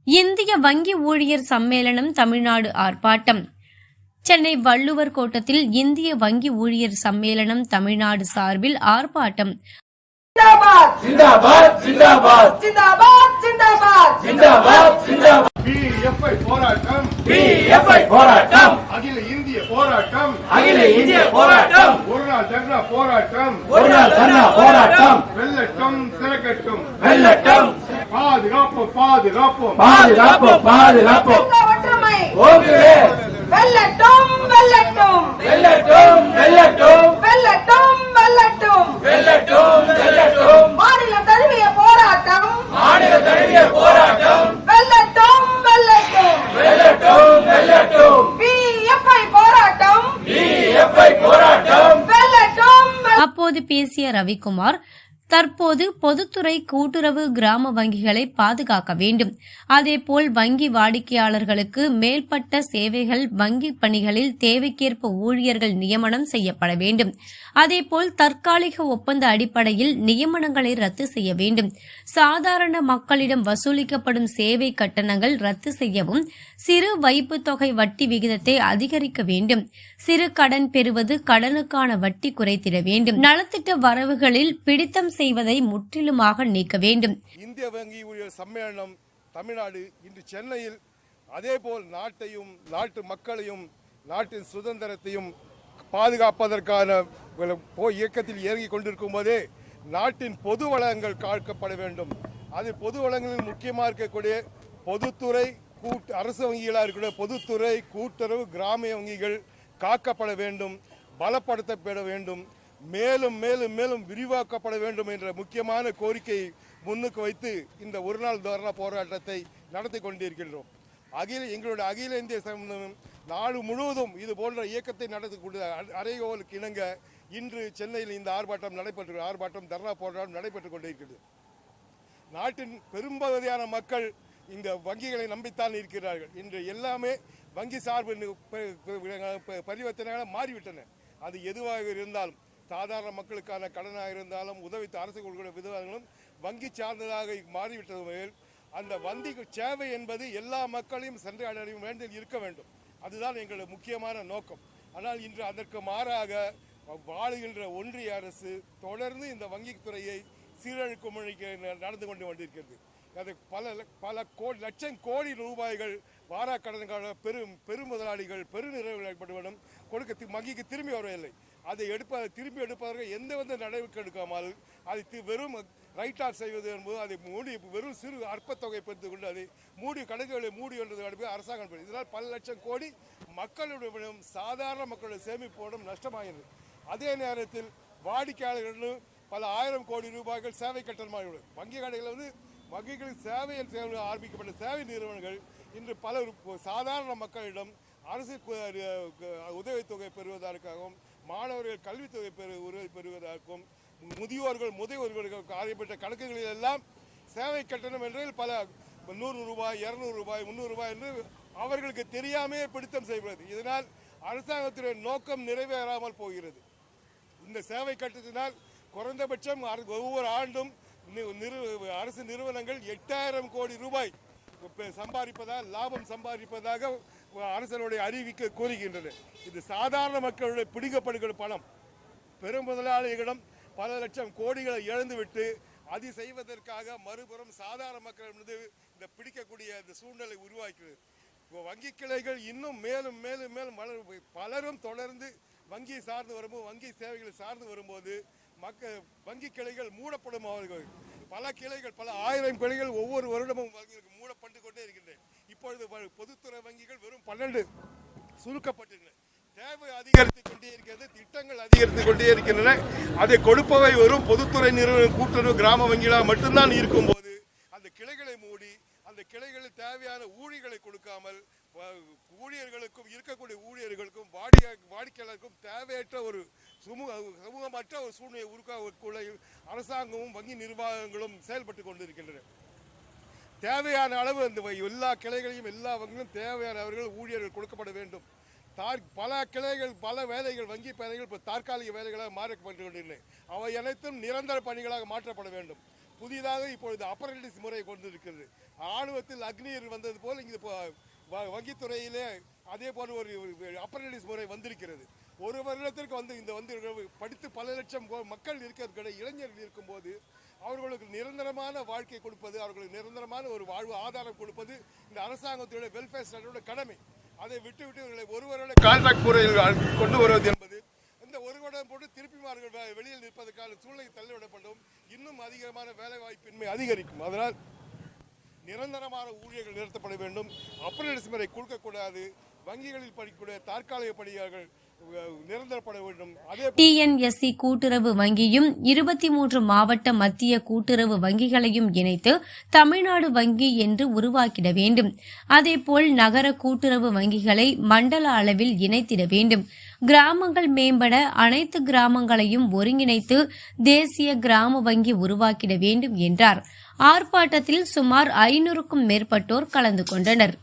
இந்திய வங்கி ஊழியர் சம்மேளனம் தமிழ்நாடு ஆர்ப்பாட்டம். சென்னை வள்ளுவர் கோட்டத்தில் இந்திய வங்கி ஊழியர் சம்மேளனம் தமிழ்நாடு சார்பில் ஆர்ப்பாட்டம். அகில இந்திய போராட்டம் ஒரு நாள் தர்ணா போராட்டம் வெல்லட்டும் சிறக்கட்டும் பாதுகாப்போம் வெல்லட்டும் வெல்லட்டும் வெல்லட்டும் வெல்லட்டும் வெல்லட்டும் வெல்லட்டும் வெல்லட்டும் வெல்லட்டும் மாநில தழுவிய போராட்டம் வெல்லட்டும் வெல்லட்டும் வெல்லட்டும் வெல்லட்டும் பிஎஃப்ஐ போராட்டம் வெல்லட்டும். அப்போது பேசிய ரவிக்குமார், தற்போது பொதுத்துறை கூட்டுறவு கிராம வங்கிகளை பாதுகாக்க வேண்டும். அதேபோல் வங்கி வாடிக்கையாளர்களுக்கு மேல்பட்ட சேவைகள் வங்கி பணிகளில் தேவைக்கேற்ப ஊழியர்கள் நியமனம் செய்யப்பட வேண்டும். அதேபோல் தற்காலிக ஒப்பந்த அடிப்படையில் நியமனங்களை ரத்து செய்ய வேண்டும். சாதாரண மக்களிடம் வசூலிக்கப்படும் சேவை கட்டணங்கள் ரத்து செய்யவும், சிறு வைப்பு தொகை வட்டி விகிதத்தை அதிகரிக்க வேண்டும். சிறு கடன் பெறுவது கடனுக்கான வட்டி குறைத்திட வேண்டும். நலத்திட்ட வரவுகளில் பிடித்தம் செய்வதை முற்றிலுமாக நீக்க வேண்டும். இந்திய வங்கி ஊழியர் சம்மேளனம் தமிழ்நாடு இன்று சென்னையில் அதேபோல் நாட்டையும் நாட்டு மக்களையும் நாட்டின் சுதந்திரத்தையும் பாதுகாப்பதற்கான இயக்கத்தில் இறங்கிக் கொண்டிருக்கும் போதே நாட்டின் பொது வளங்கள் காக்கப்பட வேண்டும். அது பொது வளங்களில் முக்கியமாக இருக்கக்கூடிய பொதுத்துறை அரசு வங்கிகளாக இருக்கக்கூடிய பொதுத்துறை கூட்டுறவு கிராமிய வங்கிகள் காக்கப்பட வேண்டும், பலப்படுத்தப்பட வேண்டும், மேலும் மேலும் மேலும் விரிவாக்கப்பட வேண்டும் என்ற முக்கியமான கோரிக்கையை முன்னுக்கு வைத்து இந்த ஒரு நாள் தர்ணா போராட்டத்தை நடத்தி கொண்டிருக்கின்றோம். எங்களுடைய அகில இந்திய நாடு முழுவதும் இது போன்ற இயக்கத்தை நடத்தி கொண்டு அறைகோலுக்கு இணங்க இன்று சென்னையில் இந்த ஆர்ப்பாட்டம் தர்ணா போராட்டம் நடைபெற்றுக் கொண்டிருக்கிறது. நாட்டின் பெரும்பகுதியான மக்கள் இந்த வங்கிகளை நம்பித்தான் இருக்கிறார்கள். இன்று எல்லாமே வங்கி சார்பு பரிவர்த்தனைகளாக மாறிவிட்டன. அது எதுவாக இருந்தாலும், சாதாரண மக்களுக்கான கடனாக இருந்தாலும், உதவி அரசு கொடுக்கிற விதங்களும் வங்கி சார்ந்ததாக மாறிவிட்டது. அந்த வங்கி சேவை என்பது எல்லா மக்களையும் சென்று அடையும் வேண்டில் இருக்க வேண்டும். அதுதான் எங்களது முக்கியமான நோக்கம். ஆனால் இன்று அதற்கு மாறாக வாழுகின்ற ஒன்றிய அரசு தொடர்ந்து இந்த வங்கித்துறையை சீரழிக்கும் நடந்து கொண்டிருக்கிறது. அது பல லட்சம் கோடி ரூபாய்கள் வாராக்கடன்கான பெரும் முதலாளிகள் பெருநிறுவனங்களும் கொடுக்க வங்கிக்கு திரும்பி வரவில்லை. அதை திரும்பி எடுப்பதற்கு எந்த நடவடிக்கை எடுக்காமல் அதை வெறும் ரைட் ஆஃப் செய்வது என்பது அதை மூடி வெறும் சிறு அற்பத்தொகை பெற்றுக் கொண்டு அதை கணக்குகளை மூடி என்பது அரசாங்கம். இதனால் பல லட்சம் கோடி மக்களுடைய சாதாரண மக்களுடைய சேமிப்போடும் நஷ்டமாகிறது. அதே நேரத்தில் வாடிக்கையாளர்களும் பல ஆயிரம் கோடி ரூபாய்கள் சேவை கட்டணமாக வங்கி கடைகள் வங்கிகளின் சேவையில் ஆரம்பிக்கப்பட்ட சேவை நிறுவனங்கள் இன்று பல சாதாரண மக்களிடம் அரசு உதவித்தொகை பெறுவதற்காகவும், மாணவர்கள் கல்வித்தொகை பெறுவதற்கும், முதியோர்களுக்கு ஆரம்பித்த கணக்குகளில் எல்லாம் சேவை கட்டணம் என்று பல 100 ரூபாய் 200 ரூபாய் 300 ரூபாய் என்று அவர்களுக்கு தெரியாமையே பிடித்தம் செய்வது. இதனால் அரசாங்கத்துடைய நோக்கம் நிறைவேறாமல் போகிறது. இந்த சேவை கட்டணத்தினால் குறைந்தபட்சம் ஒவ்வொரு ஆண்டும் அரசு நிறுவனங்கள் 8000 கோடி ரூபாய் லாபம் சம்பாதிப்பதாக அரசனுடைய அறிவிக்கை கூறுகின்றன. இது சாதாரண மக்களுடைய பிடிக்கப்படுகிற பணம். பெரும் முதலாளிகளிடம் பல லட்சம் கோடிகளை இழந்துவிட்டு அதை செய்வதற்காக மறுபுறம் சாதாரண மக்களிடமிருந்து இந்த பிடிக்கக்கூடிய இந்த சூழ்நிலை உருவாக்கிறது. வங்கி கிளைகள் இன்னும் மேலும் மேலும் மேலும் பலரும் தொடர்ந்து வங்கியை சார்ந்து வரும்போது, வங்கி சேவைகளை சார்ந்து வரும்போது வங்கி கிளைகள் மூடப்படும். அவர்கள் பல கிளைகள், பல ஆயிரம் கிளைகள் ஒவ்வொரு வருடமும் மூடப்பட்டு கொண்டே இருக்கின்றன. இப்பொழுது பொதுத்துறை வங்கிகள் வெறும் 12 சுருக்கப்பட்டுள்ளன. தேவை அதிகரித்துக் கொண்டே இருக்கிறது, திட்டங்கள் அதிகரித்துக் கொண்டே இருக்கின்றன. அதை கொடுப்பவை வெறும் பொதுத்துறை நிறுவனம் கூட்டுறவு கிராம வங்கிகளாக மட்டும்தான் இருக்கும் போது அந்த கிளைகளை மூடி அந்த கிளைகளில் தேவையான ஊழியர்களை கொடுக்காமல் ஊழியர்களுக்கும் இருக்கக்கூடிய ஊழியர்களுக்கும் வாடிக்கையாளருக்கும் தேவையற்ற ஒரு சமூகமற்ற ஒரு சூழ்நிலை உருவாக்குள்ள அரசாங்கமும் வங்கி நிர்வாகங்களும் செயல்பட்டு கொண்டிருக்கின்றன. தேவையான அளவு அந்த எல்லா கிளைகளையும் எல்லா வங்கிகளும் தேவையான அவர்கள் ஊழியர்கள் கொடுக்கப்பட வேண்டும். பல கிளைகள் பல வேலைகள் வங்கி வேலைகள் இப்போ தற்காலிக வேலைகளாக மாற்றப்பட்டு கொண்டிருந்தன. அவை அனைத்தும் நிரந்தர பணிகளாக மாற்றப்பட வேண்டும். புதிதாக இப்பொழுது அப்ரண்டிஸ் முறை கொண்டு இருக்கிறது. ஆணுவத்தில் அக்னியர் வந்தது போல் இங்கு வங்கித்துறையிலே அதே போல ஒரு அப்ரண்டிஸ் முறை வந்திருக்கிறது. ஒரு வருடத்திற்கு இந்த படித்து பல லட்சம் மக்கள் இருக்கிற இளைஞர்கள் இருக்கும்போது அவர்களுக்கு நிரந்தரமான வாழ்க்கை கொடுப்பது, அவர்களுக்கு நிரந்தரமான ஒரு வாழ்வு ஆதாரம் கொடுப்பது இந்த அரசாங்கத்தோட வெல்ஃபேர் ஸ்டாண்டோட கடமை. அதை விட்டுவிட்டு இவர்களை ஒரு வருட கான்ட்ராக்ட் முறையில் கொண்டு வருவது என்பது இந்த ஒரு வருடம் போட்டு திருப்பிமார்கள் வெளியில் நிற்பதற்கான சூழ்நிலை தள்ளிவிடப்படும். இன்னும் அதிகமான வேலை வாய்ப்பின்மை அதிகரிக்கும். அதனால் நிரந்தரமான ஊழியர்கள் நிறுத்தப்பட வேண்டும். அப்ரண்டிஸ் முறை கொடுக்கக்கூடாது. வங்கிகளில் படிக்கக்கூடிய தற்காலிக பணியாளர்கள் நிரந்தரப்பட வேண்டும். டிஎன்எஸ்சி கூட்டுறவு வங்கியும் 23 மாவட்ட மத்திய கூட்டுறவு வங்கிகளையும் இணைத்து தமிழ்நாடு வங்கி என்று உருவாக்கிட வேண்டும். அதேபோல் நகர கூட்டுறவு வங்கிகளை மண்டல அளவில் இணைத்திட வேண்டும். கிராமங்கள் மேம்பட அனைத்து கிராமங்களையும் ஒருங்கிணைத்து தேசிய கிராம வங்கி உருவாக்கிட வேண்டும் என்றார். ஆர்ப்பாட்டத்தில் சுமார் 500க்கும் மேற்பட்டோர் கலந்து கொண்டனர்.